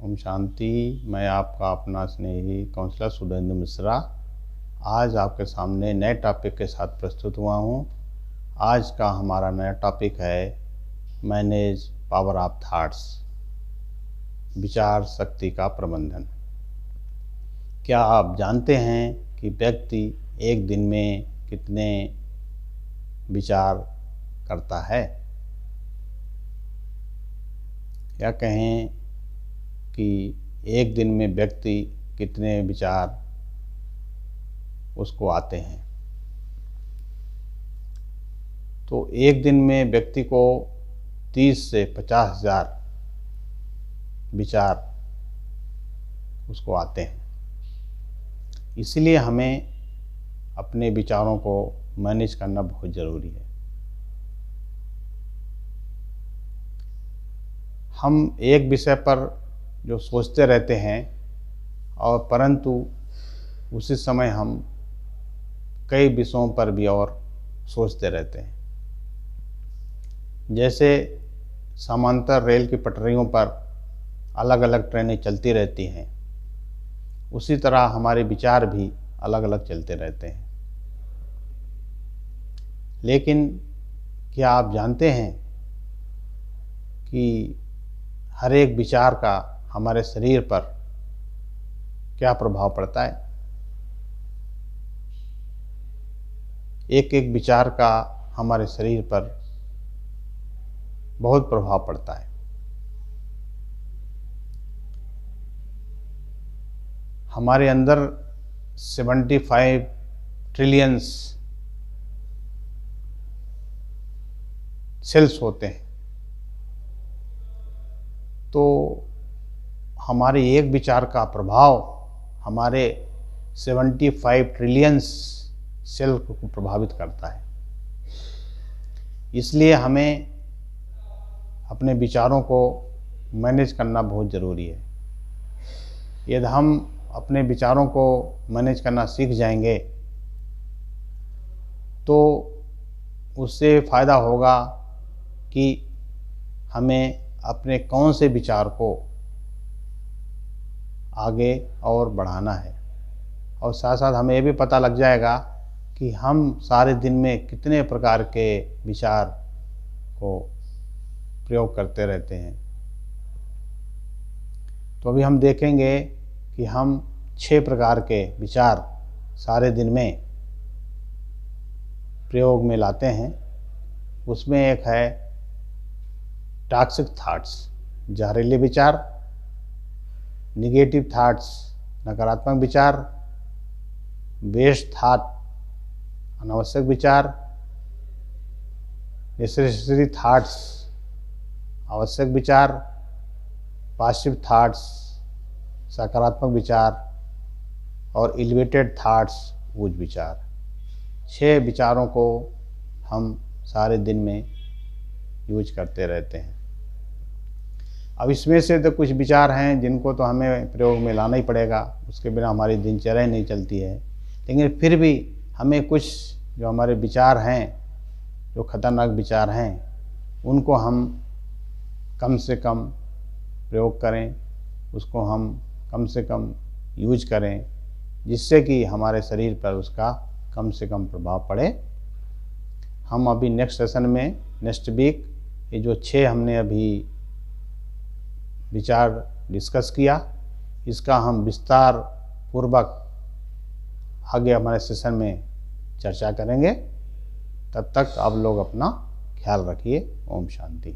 ओम शांति। मैं आपका अपना स्नेही काउंसलर सुधेंद्र मिश्रा आज आपके सामने नए टॉपिक के साथ प्रस्तुत हुआ हूँ। आज का हमारा नया टॉपिक है मैनेज पावर ऑफ थॉट्स, विचार शक्ति का प्रबंधन। क्या आप जानते हैं कि व्यक्ति एक दिन में कितने विचार करता है? या कहें कि एक दिन में व्यक्ति कितने विचार उसको आते हैं। तो एक दिन में व्यक्ति को 30 से 50,000 विचार उसको आते हैं। इसलिए हमें अपने विचारों को मैनेज करना बहुत ज़रूरी है। हम एक विषय पर जो सोचते रहते हैं और परंतु उसी समय हम कई विषयों पर भी और सोचते रहते हैं। जैसे समांतर रेल की पटरियों पर अलग अलग ट्रेनें चलती रहती हैं, उसी तरह हमारे विचार भी अलग अलग चलते रहते हैं। लेकिन क्या आप जानते हैं कि हर एक विचार का हमारे शरीर पर क्या प्रभाव पड़ता है? एक एक विचार का हमारे शरीर पर बहुत प्रभाव पड़ता है। हमारे अंदर 75 ट्रिलियन सेल्स होते हैं। तो हमारे एक विचार का प्रभाव हमारे 75 ट्रिलियन सेल को प्रभावित करता है। इसलिए हमें अपने विचारों को मैनेज करना बहुत ज़रूरी है। यदि हम अपने विचारों को मैनेज करना सीख जाएंगे तो उससे फ़ायदा होगा कि हमें अपने कौन से विचार को आगे और बढ़ाना है, और साथ साथ हमें ये भी पता लग जाएगा कि हम सारे दिन में कितने प्रकार के विचार को प्रयोग करते रहते हैं। तो अभी हम देखेंगे कि हम 6 प्रकार के विचार सारे दिन में प्रयोग में लाते हैं। उसमें एक है टॉक्सिक थॉट्स, जहरीले विचार, निगेटिव थॉट्स, नकारात्मक विचार, वेस्ट थॉट, अनावश्यक विचार, नेसेसरी थॉट्स, आवश्यक विचार, पॉजिटिव थॉट्स, सकारात्मक विचार, और एलिवेटेड थॉट्स, उच्च विचार। 6 विचारों को हम सारे दिन में यूज करते रहते हैं। अब इसमें से तो कुछ विचार हैं जिनको तो हमें प्रयोग में लाना ही पड़ेगा, उसके बिना हमारी दिनचर्या नहीं चलती है। लेकिन फिर भी हमें कुछ जो हमारे विचार हैं, जो खतरनाक विचार हैं, उनको हम कम से कम प्रयोग करें, उसको हम कम से कम यूज करें, जिससे कि हमारे शरीर पर उसका कम से कम प्रभाव पड़े। हम अभी नेक्स्ट सेशन में, नेक्स्ट वीक, ये जो 6 हमने अभी विचार डिस्कस किया, इसका हम विस्तार पूर्वक आगे हमारे सेशन में चर्चा करेंगे। तब तक आप लोग अपना ख्याल रखिए। ओम शांति।